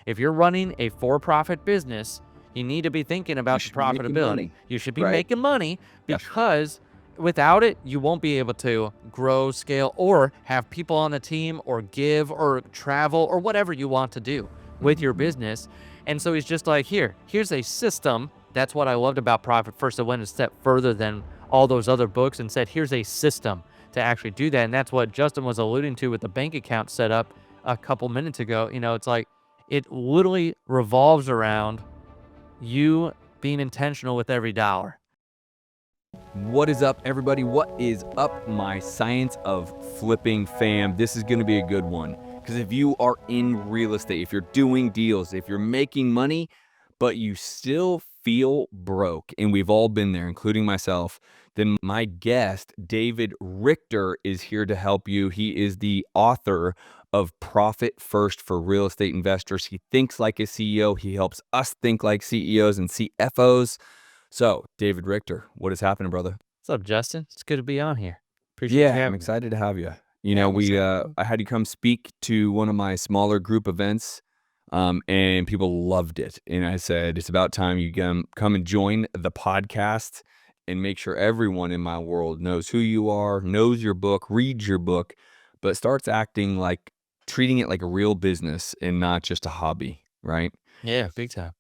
If you're running a for-profit business, you need to be thinking You about the should be making profitability. money, You should be right? making money Yes. because without it, you won't be able to grow, scale, or have people on the team or give or travel or whatever you want to do with your business. And so he's just like, here's a system. That's what I loved about Profit First. It went a step further than all those other books and said, here's a system to actually do that. And that's what Justin was alluding to with the bank account set up a couple minutes ago. It's like it literally revolves around you being intentional with every dollar. What is up, everybody? What is up, my Science of Flipping fam? This is going to be a good one because if you are in real estate, if you're doing deals, if you're making money, but you still feel broke, and we've all been there, including myself, then my guest, David Richter, is here to help you. He is the author of Profit First for Real Estate Investors. He thinks like a CEO. He helps us think like CEOs and CFOs. So, David Richter, what is happening, brother? What's up, Justin? It's good to be on here. Appreciate you Yeah, I'm having me. excited to have you. Yeah, what's up? I had you come speak to one of my smaller group events, and people loved it. And I said, it's about time you come and join the podcast and make sure everyone in my world knows who you are, knows your book, reads your book, but starts treating it like a real business and not just a hobby, right? Yeah, big time.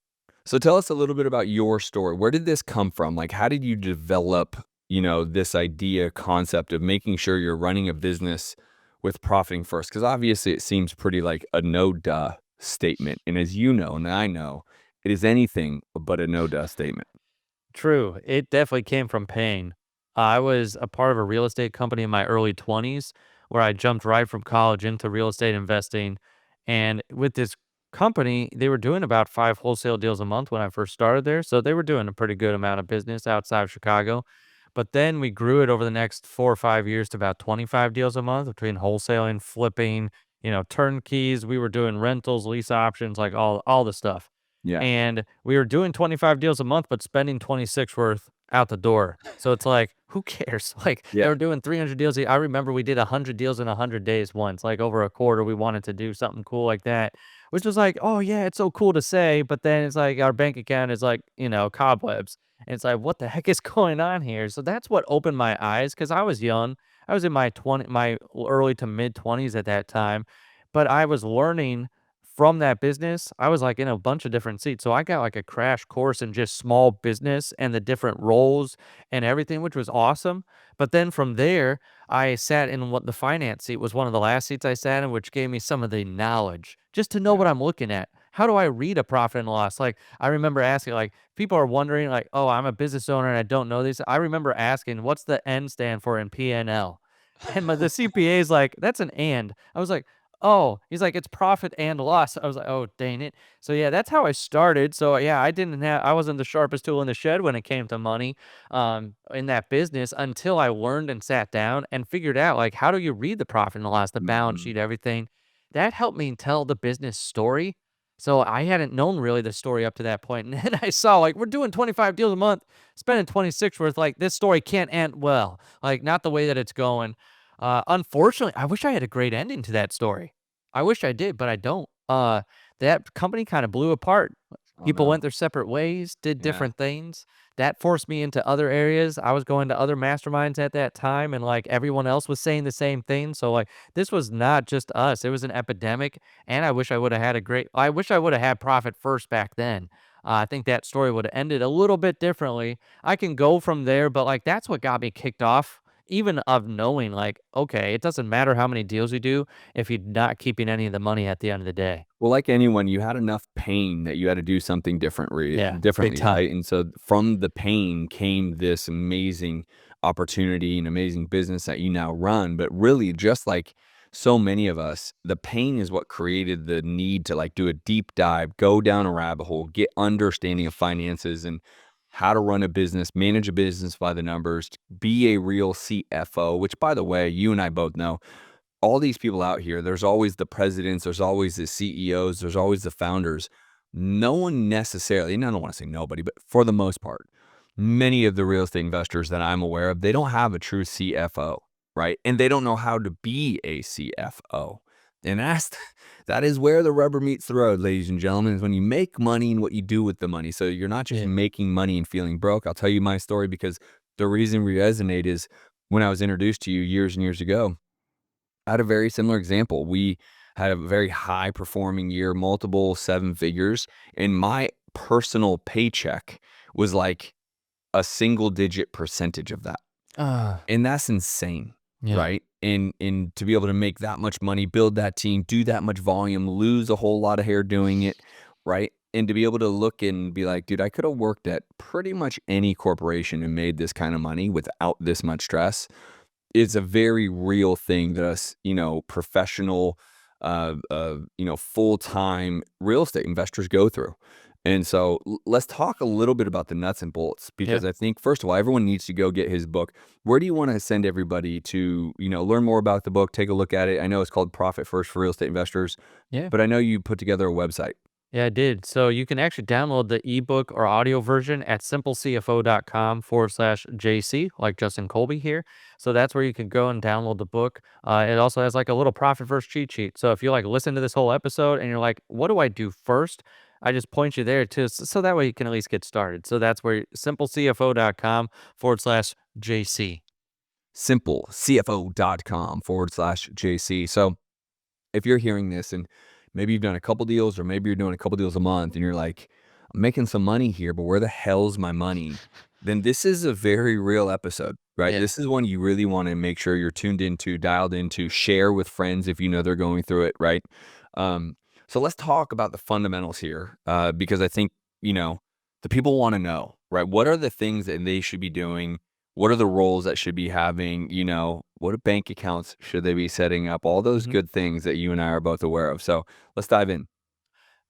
So tell us a little bit about your story. Where did this come from? Like, how did you develop, this idea, concept of making sure you're running a business with profiting first? Because obviously it seems pretty like a no-duh statement. And as you know, and I know, it is anything but a no-duh statement. True. It definitely came from pain. I was a part of a real estate company in my early 20s where I jumped right from college into real estate investing. And with this company, they were doing about 5 wholesale deals a month when I first started there. So they were doing a pretty good amount of business outside of Chicago. But then we grew it over the next 4 or 5 years to about 25 deals a month between wholesaling, flipping, turnkeys. We were doing rentals, lease options, like all the stuff. Yeah. And we were doing 25 deals a month, but spending 26 worth out the door. So it's like, who cares? Like they Yeah. were doing 300 deals. I remember we did 100 deals in 100 days once, like over a quarter. We wanted to do something cool like that, which was like, oh yeah, it's so cool to say. But then it's like our bank account is like, cobwebs. And it's like, what the heck is going on here? So that's what opened my eyes because I was young. I was in my early to mid 20s at that time, but I was learning from that business. I was like in a bunch of different seats. So I got like a crash course in just small business and the different roles and everything, which was awesome. But then from there, I sat in what the finance seat was one of the last seats I sat in, which gave me some of the knowledge just to know Yeah. what I'm looking at. How do I read a profit and loss? Like I remember asking, like people are wondering, like, oh, I'm a business owner and I don't know this. I remember asking, what's the N stand for in PNL? And the CPA is like, that's an and. I was like, oh, he's like, it's profit and loss. I was like, oh, dang it. So yeah, that's how I started. So yeah, I wasn't the sharpest tool in the shed when it came to money, in that business until I learned and sat down and figured out like, how do you read the profit and loss, the balance Mhm. sheet, everything. That helped me tell the business story. So I hadn't known really the story up to that point. And then I saw like, we're doing 25 deals a month, spending 26 worth, like this story can't end well, like not the way that it's going. Unfortunately, I wish I had a great ending to that story. I wish I did, but I don't. That company kind of blew apart. Oh People went no. their separate ways, did Yeah. different things. That forced me into other areas. I was going to other masterminds at that time, and like everyone else was saying the same thing. So like this was not just us; it was an epidemic. And I wish I would have had profit first back then. I think that story would have ended a little bit differently. I can go from there, but like that's what got me kicked off even of knowing like, okay, it doesn't matter how many deals you do if you're not keeping any of the money at the end of the day. Well, like anyone, you had enough pain that you had to do something Yeah, big differently, time. right? And so from the pain came this amazing opportunity and amazing business that you now run. But really, just like so many of us, the pain is what created the need to like do a deep dive, go down a rabbit hole, get understanding of finances and how to run a business, manage a business by the numbers, be a real CFO, which by the way, you and I both know all these people out here, there's always the presidents, there's always the CEOs, there's always the founders. No one necessarily, and I don't want to say nobody, but for the most part, many of the real estate investors that I'm aware of, they don't have a true CFO, right? And they don't know how to be a CFO. And that is where the rubber meets the road, ladies and gentlemen, is when you make money and what you do with the money. So you're not just Yeah. making money and feeling broke. I'll tell you my story because the reason we resonate is when I was introduced to you years and years ago, I had a very similar example. We had a very high performing year, multiple seven figures, and my personal paycheck was like a single digit percentage of that. Ah, And that's insane, yeah. right? And to be able to make that much money, build that team, do that much volume, lose a whole lot of hair doing it, right? And to be able to look and be like, dude, I could have worked at pretty much any corporation and made this kind of money without this much stress. It's a very real thing that us, professional, full-time real estate investors go through. And so let's talk a little bit about the nuts and bolts Yeah. because I think first of all, everyone needs to go get his book. Where do you want to send everybody to, learn more about the book, take a look at it? I know it's called Profit First for Real Estate Investors, Yeah. but I know you put together a website. Yeah, I did. So you can actually download the ebook or audio version at simplecfo.com/JC, like Justin Colby here. So that's where you can go and download the book. It also has like a little profit first cheat sheet. So if you like listen to this whole episode and you're like, what do I do first? I just point you there too. So that way you can at least get started. So that's where simplecfo.com/JC. SimpleCFO.com/JC. So if you're hearing this and maybe you've done a couple deals or maybe you're doing a couple deals a month and you're like, I'm making some money here, but where the hell's my money? Then this is a very real episode, right? Yeah. This is one you really want to make sure you're tuned into, dialed into, share with friends if you know they're going through it, right? Um, so let's talk about the fundamentals here because I think, you know, the people want to know, right? What are the things that they should be doing? What are the roles that should be having? What bank accounts should they be setting up? All those Mhm. good things that you and I are both aware of. So let's dive in.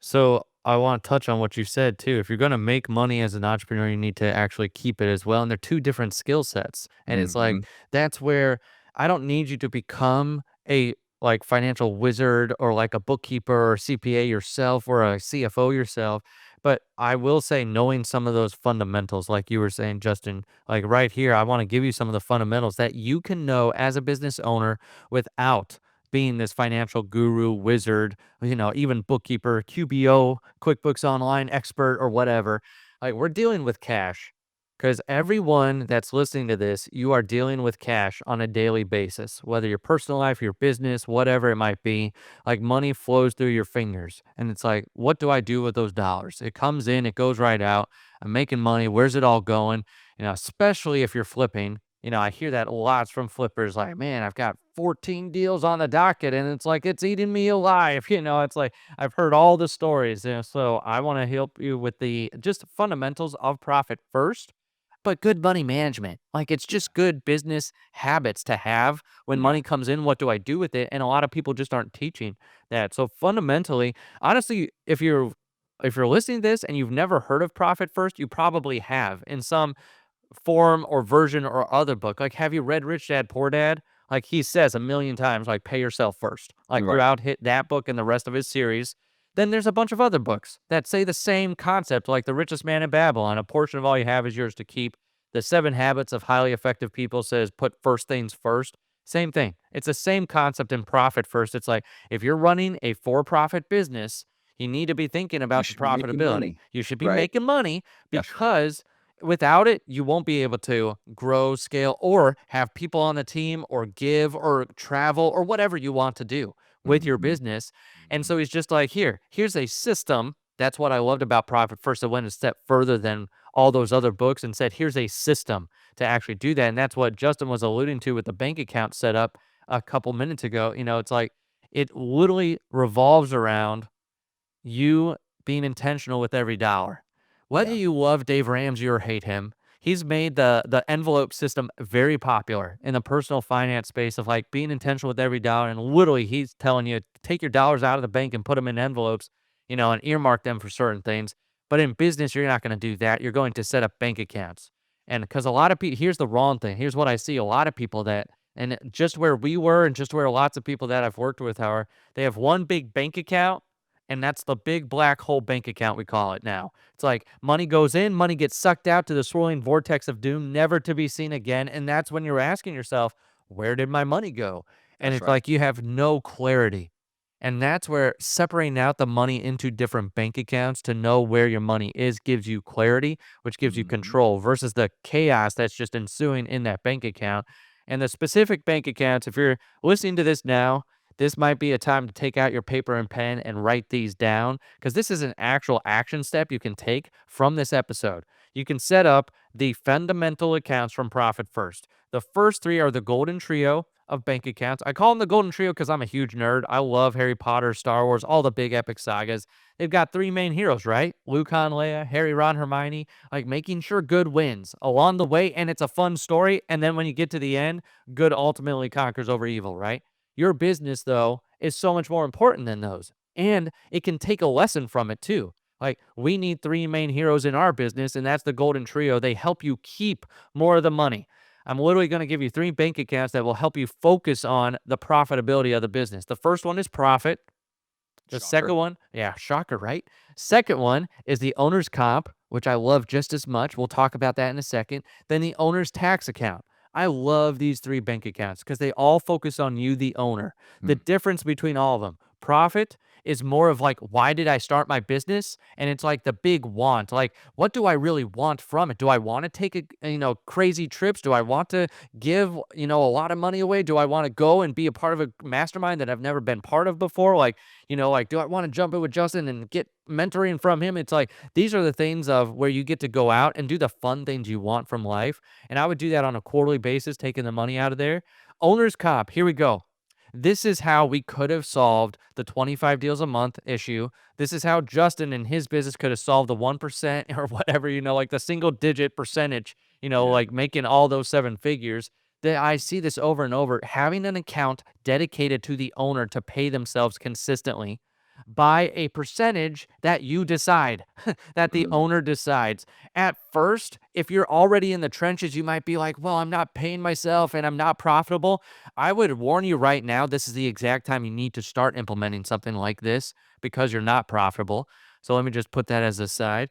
So I want to touch on what you said too. If you're going to make money as an entrepreneur, you need to actually keep it as well. And they're two different skill sets. And it's like, Mhm. that's where I don't need you to become a like financial wizard or like a bookkeeper or CPA yourself or a CFO yourself. But I will say, knowing some of those fundamentals, like you were saying, Justin, like right here, I want to give you some of the fundamentals that you can know as a business owner without being this financial guru, wizard, even bookkeeper, QBO, QuickBooks Online expert, or whatever. Like we're dealing with cash because everyone that's listening to this, you are dealing with cash on a daily basis, whether your personal life, your business, whatever it might be. Like money flows through your fingers. And it's like, what do I do with those dollars? It comes in, it goes right out. I'm making money. Where's it all going? Especially if you're flipping. I hear that lots from flippers like, man, I've got 14 deals on the docket and it's like it's eating me alive. It's like I've heard all the stories. So I want to help you with the just fundamentals of profit first, but good money management. Like it's Yeah. just good business habits to have when Yeah. money comes in. What do I do with it? And a lot of people just aren't teaching that. So fundamentally, honestly, if you're listening to this and you've never heard of profit first, you probably have in some form or version or other book. Like, have you read Rich Dad Poor Dad? Like he says a million times, like pay yourself first. Like Right. throughout hit that book and the rest of his series. Then there's a bunch of other books that say the same concept, like The Richest Man in Babylon. A portion of all you have is yours to keep. The 7 Habits of Highly Effective People says put first things first. Same thing. It's the same concept in profit first. It's like if you're running a for-profit business, you need to be thinking You about the should be making profitability. money. You should be Right. making money Yes. because without it, you won't be able to grow, scale, or have people on the team or give or travel or whatever you want to do with your Mhm. business. And Mhm. so he's just like, here's a system. That's what I loved about Profit First. I went a step further than all those other books and said, here's a system to actually do that. And that's what Justin was alluding to with the bank account set up a couple minutes ago. It's like it literally revolves around you being intentional with every dollar. Whether Yeah. you love Dave Ramsey or hate him, he's made the envelope system very popular in the personal finance space of like being intentional with every dollar. And literally, he's telling you take your dollars out of the bank and put them in envelopes, and earmark them for certain things. But in business, you're not going to do that. You're going to set up bank accounts. And because a lot of people, here's the wrong thing. Here's what I see a lot of people and just where we were, and just where lots of people that I've worked with are, they have one big bank account and that's the big black hole bank account we call it now. It's like money goes in, money gets sucked out to the swirling vortex of doom, never to be seen again. And that's when you're asking yourself, where did my money go? And That's it's right. like you have no clarity. And that's where separating out the money into different bank accounts to know where your money is gives you clarity, which gives you Mhm. control versus the chaos that's just ensuing in that bank account. And the specific bank accounts, if you're listening to this now, this might be a time to take out your paper and pen and write these down because this is an actual action step you can take from this episode. You can set up the fundamental accounts from Profit First. The first three are the golden trio of bank accounts. I call them the golden trio because I'm a huge nerd. I love Harry Potter, Star Wars, all the big epic sagas. They've got three main heroes, right? Luke, Han, Leia, Harry, Ron, Hermione, like making sure good wins along the way. And it's a fun story. And then when you get to the end, good ultimately conquers over evil, right? Your business, though, is so much more important than those. And it can take a lesson from it, too. Like, we need three main heroes in our business, and that's the golden trio. They help you keep more of the money. I'm literally going to give you three bank accounts that will help you focus on the profitability of the business. The first one is profit. The Shocker. second one, yeah, shocker, right? Second one is the owner's comp, which I love just as much. We'll talk about that in a second. Then the owner's tax account. I love these three bank accounts because they all focus on you, the owner. The Hmm. difference between all of them, profit is more of like, why did I start my business? And it's like the big want, like, what do I really want from it? Do I want to take crazy trips? Do I want to give, a lot of money away? Do I want to go and be a part of a mastermind that I've never been part of before? Like, do I want to jump in with Justin and get mentoring from him? It's like these are the things of where you get to go out and do the fun things you want from life. And I would do that on a quarterly basis, taking the money out of there. Owner's cop, here we go. This is how we could have solved the 25 deals a month issue. This is how Justin and his business could have solved the 1% or whatever, like the single digit percentage, Yeah. like making all those seven figures. That I see this over and over. Having an account dedicated to the owner to pay themselves consistently by a percentage that you decide, that the Mm. owner decides. At first, if you're already in the trenches, you might be like, well, I'm not paying myself and I'm not profitable. I would warn you right now, this is the exact time you need to start implementing something like this because you're not profitable. So let me just put that as a side.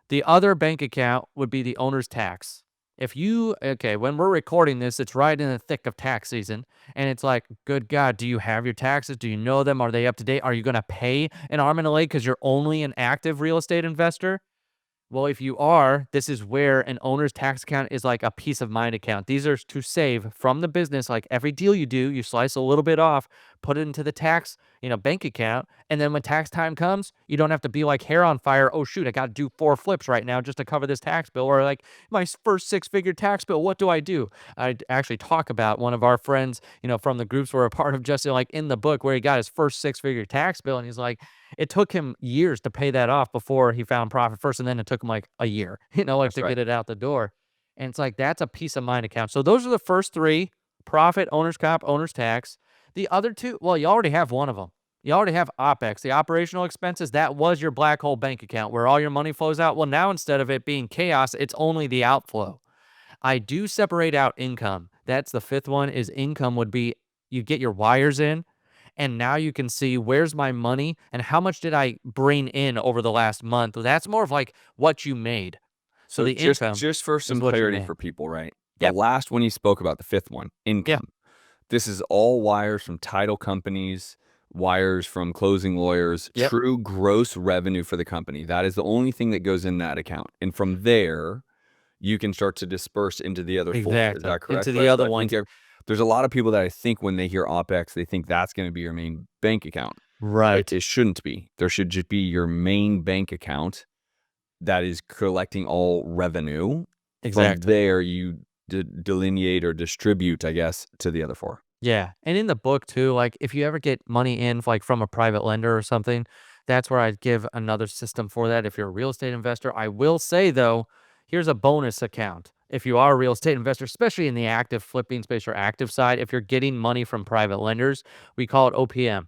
The other bank account would be the owner's tax. Okay, when we're recording this, it's right in the thick of tax season. And it's like, good God, do you have your taxes? Do you know them? Are they up to date? Are you going to pay an arm and a leg because you're only an active real estate investor? Well, if you are, this is where an owner's tax account is like a peace of mind account. These are to save from the business. Like every deal you do, you slice a little bit off, put it into the tax, bank account. And then when tax time comes, you don't have to be like hair on fire. Oh, shoot, I got to do 4 flips right now just to cover this tax bill. Or like my first six-figure tax bill. What do I do? I actually talk about one of our friends, from the groups we're a part of, just like in the book where he got his first six-figure tax bill. And he's like, it took him years to pay that off before he found profit first, and then it took him like a year, like That's to right. get it out the door. And it's like that's a peace of mind account. So those are the first three: profit, owner's comp, owner's tax. The other two, well, you already have one of them. You already have OPEX, the operational expenses. That was your black hole bank account where all your money flows out. Well, now instead of it being chaos, it's only the outflow. I do separate out income. That's the fifth one is income would be you get your wires in and now you can see where's my money and how much did I bring in over the last month. That's more of like what you made. So So the income just for is some what you clarity made. for people, right? The Yep. last one you spoke about, the fifth one, Yeah. income. This is all wires from title companies, wires from closing lawyers, Yep. true gross revenue for the company. That is the only thing that goes in that account. And from there, you can start to disperse into the other four. Is Exactly. that Into correct? the But other I think ones. there's a lot of people that I think when they hear OpEx, they think that's going to be your main bank account. But Right. it shouldn't be. There should just be your main bank account that is collecting all revenue. From Exactly. there, you delineate or distribute, I guess, to the other four. Yeah, and in the book too, like if you ever get money in like from a private lender or something, that's where I'd give another system for that. If you're a real estate investor, I will say though, here's a bonus account. If you are a real estate investor, especially in the active flipping space or active side, if you're getting money from private lenders, we call it OPM,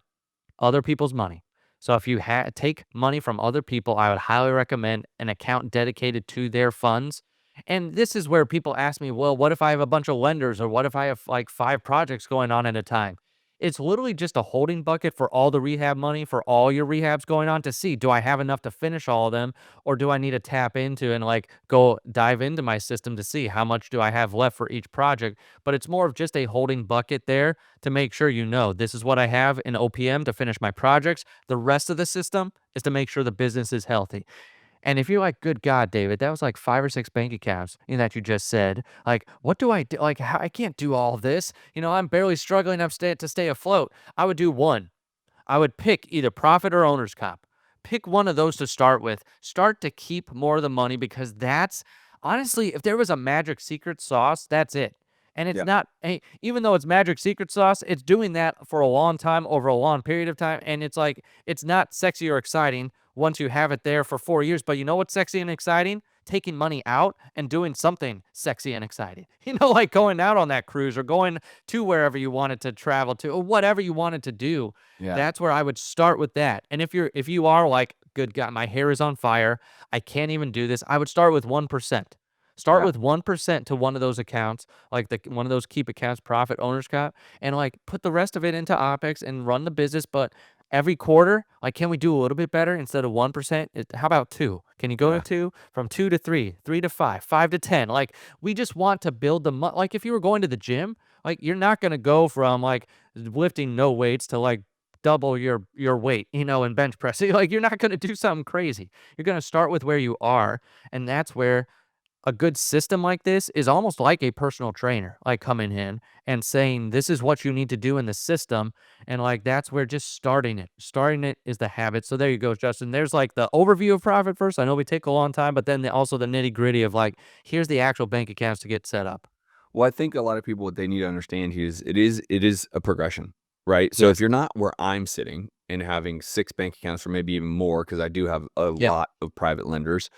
other people's money. So if you take money from other people, I would highly recommend an account dedicated to their funds. And this is where people ask me, well, what if I have a bunch of lenders or what if I have like 5 projects going on at a time? It's literally just a holding bucket for all the rehab money for all your rehabs going on to see, do I have enough to finish all of them, or do I need to tap into and like go dive into my system to see how much do I have left for each project. But it's more of just a holding bucket there to make sure you know this is what I have in OPM to finish my projects. The rest of the system is to make sure the business is healthy. And if you're like, good God, David, that was like 5 or 6 bank accounts that you just said. Like, what do I do? Like, how, I can't do all of this. I'm barely struggling to stay afloat. I would do one. I would pick either profit or owner's comp. Pick one of those to start with. Start to keep more of the money because that's honestly, if there was a magic secret sauce, that's it. And it's Yeah. not, even though it's magic secret sauce, it's doing that for a long time, over a long period of time. And it's like, it's not sexy or exciting once you have it there for 4 years. But you know what's sexy and exciting? Taking money out and doing something sexy and exciting. Like going out on that cruise or going to wherever you wanted to travel to or whatever you wanted to do. Yeah. That's where I would start with that. And if you are like, good God, my hair is on fire, I can't even do this, I would start with 1%. Start Yeah. with 1% to one of those accounts, like the one of those keep accounts, profit owners account, and like put the rest of it into OpEx and run the business. But every quarter, like, can we do a little bit better instead of 1%? How about two? Can you go to Yeah. two? From two to three, three to five, five to 10. Like, we just want to build like if you were going to the gym, like you're not gonna go from like lifting no weights to like double your weight, in bench press. Like you're not going to do something crazy. You're going to start with where you are, and that's where a good system like this is almost like a personal trainer, like coming in and saying this is what you need to do in the system, and like that's where just starting it. Starting it is the habit. So there you go, Justin. There's like the overview of profit first. I know we take a long time, but then also the nitty gritty of like here's the actual bank accounts to get set up. Well, I think a lot of people, what they need to understand here is it is a progression, right? So if Yes. you're not where I'm sitting and having 6 bank accounts or maybe even more, because I do have a Yeah. lot of private lenders,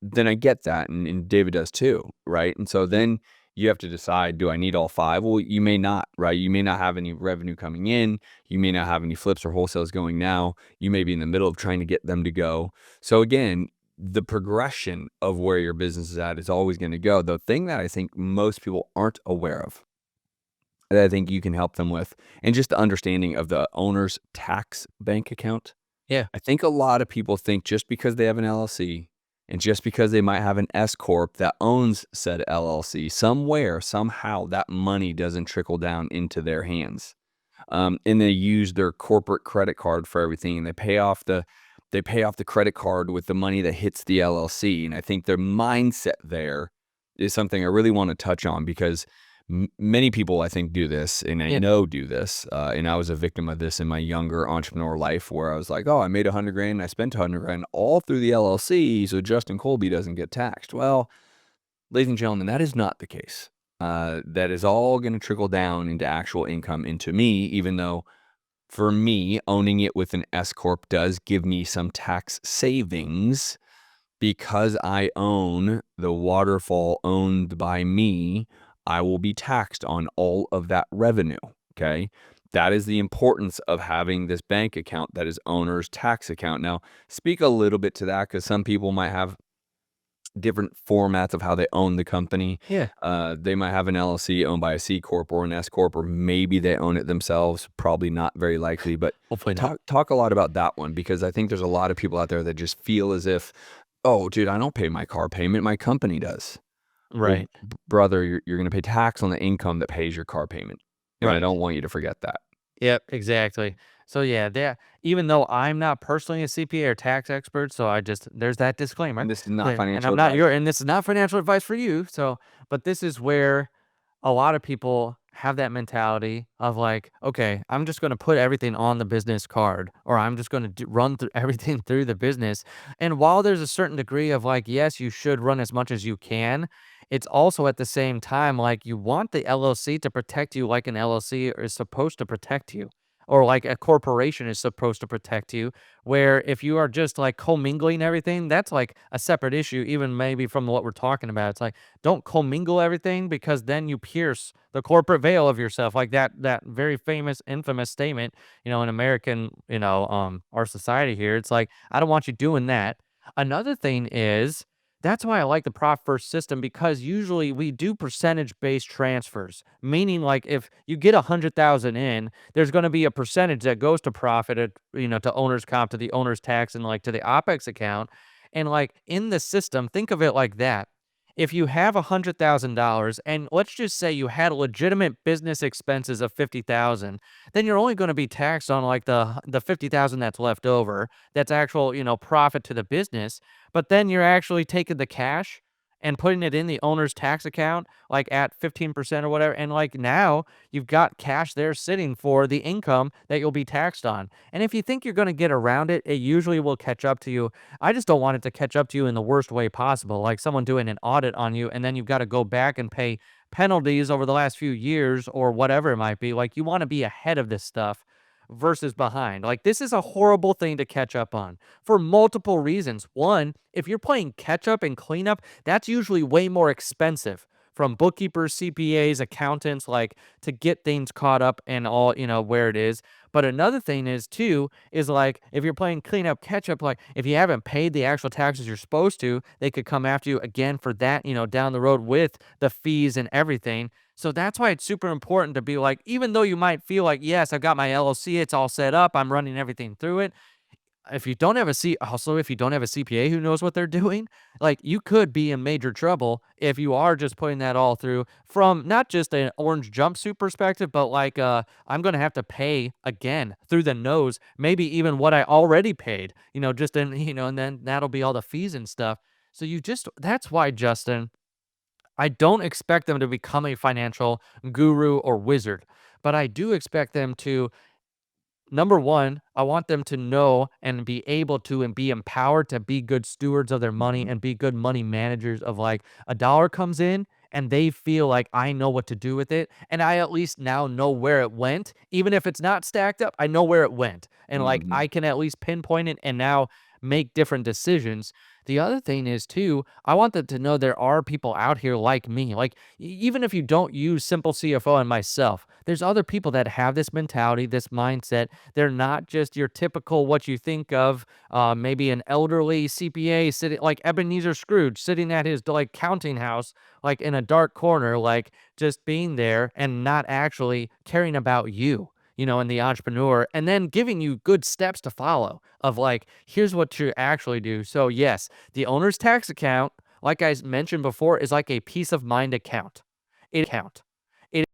then I get that, and David does too, right? And so then you have to decide, do I need all 5? Well, you may not, right? You may not have any revenue coming in. You may not have any flips or wholesales going now. You may be in the middle of trying to get them to go. So again, the progression of where your business is at is always going to go. The thing that I think most people aren't aware of, that I think you can help them with, and just the understanding of the owner's tax bank account. Yeah. I think a lot of people think just because they have an LLC and just because they might have an S corp that owns said LLC, somewhere, somehow that money doesn't trickle down into their hands. And they use their corporate credit card for everything, and they pay off the credit card with the money that hits the LLC. And I think their mindset there is something I really want to touch on, because many people, I think, do this, and I Yeah. know do this. And I was a victim of this in my younger entrepreneur life, where I was like, "Oh, I made 100 grand, and I spent 100 grand all through the LLC, so Justin Colby doesn't get taxed." Well, ladies and gentlemen, that is not the case. That is all going to trickle down into actual income into me, even though for me, owning it with an S corp does give me some tax savings, because I own the waterfall owned by me. I will be taxed on all of that revenue. Okay. That is the importance of having this bank account that is owner's tax account. Now, speak a little bit to that, because some people might have different formats of how they own the company. Yeah. They might have an LLC owned by a C corp or an S corp, or maybe they own it themselves. Probably not very likely, but Hopefully not. talk a lot about that one, because I think there's a lot of people out there that just feel as if, oh, dude, I don't pay my car payment, my company does. Well, Right. brother, you're going to pay tax on the income that pays your car payment, and I Right. don't want you to forget that. Yep, exactly. So yeah, that even though I'm not personally a CPA or tax expert, so there's that disclaimer. And this is not And financial I'm not advice. your and this is not financial advice for you. So, but this is where a lot of people have that mentality of like, okay, I'm just going to put everything on the business card, or I'm just going to run through everything through the business. And while there's a certain degree of like, yes, you should run as much as you can, it's also at the same time like you want the LLC to protect you like an LLC is supposed to protect you. Or like a corporation is supposed to protect you, where if you are just like commingling everything, that's like a separate issue, even maybe from what we're talking about. It's like, don't commingle everything because then you pierce the corporate veil of yourself. Like that very famous, infamous statement, in American, our society here. It's like, I don't want you doing that. Another thing is That's why I like the Profit First system, because usually we do percentage-based transfers, meaning like if you get 100,000 in, there's going to be a percentage that goes to profit, to owner's comp, to the owner's tax, and like to the OpEx account. And like in the system, think of it like that. If you have $100,000 and let's just say you had legitimate business expenses of 50,000, then you're only going to be taxed on like the 50,000 that's left over. That's actual, profit to the business. But then you're actually taking the cash and putting it in the owner's tax account, like at 15% or whatever. And like now you've got cash there sitting for the income that you'll be taxed on. And if you think you're going to get around it, it usually will catch up to you. I just don't want it to catch up to you in the worst way possible, like someone doing an audit on you, and then you've got to go back and pay penalties over the last few years or whatever it might be. Like you want to be ahead of this stuff versus behind. Like this is a horrible thing to catch up on for multiple reasons. One, if you're playing catch up and cleanup, that's usually way more expensive from bookkeepers, CPAs, accountants, like to get things caught up and all, where it is. But another thing is too, is like if you're playing cleanup, catch up, like if you haven't paid the actual taxes you're supposed to, they could come after you again for that, down the road with the fees and everything. So that's why it's super important to be like, even though you might feel like, yes, I've got my LLC, it's all set up, I'm running everything through it. If you don't have a if you don't have a CPA who knows what they're doing, like you could be in major trouble if you are just putting that all through from not just an orange jumpsuit perspective, but like I'm gonna have to pay again through the nose, maybe even what I already paid, just in, and then that'll be all the fees and stuff. So that's why, Justin, I don't expect them to become a financial guru or wizard, but I do expect them to. Number one, I want them to know and be able to and be empowered to be good stewards of their money Mhm. and be good money managers of like a dollar comes in and they feel like I know what to do with it. And I at least now know where it went. Even if it's not stacked up, I know where it went. And like Mhm. I can at least pinpoint it and now make different decisions. The other thing is too, I want them to know there are people out here like me. Like even if you don't use Simple CFO and myself, there's other people that have this mentality, this mindset. They're not just your typical what you think of, maybe an elderly CPA sitting like Ebenezer Scrooge sitting at his like counting house, like in a dark corner, like just being there and not actually caring about you. And the entrepreneur, and then giving you good steps to follow of like, here's what to actually do. So, yes, the owner's tax account, like I mentioned before, is like a peace of mind account.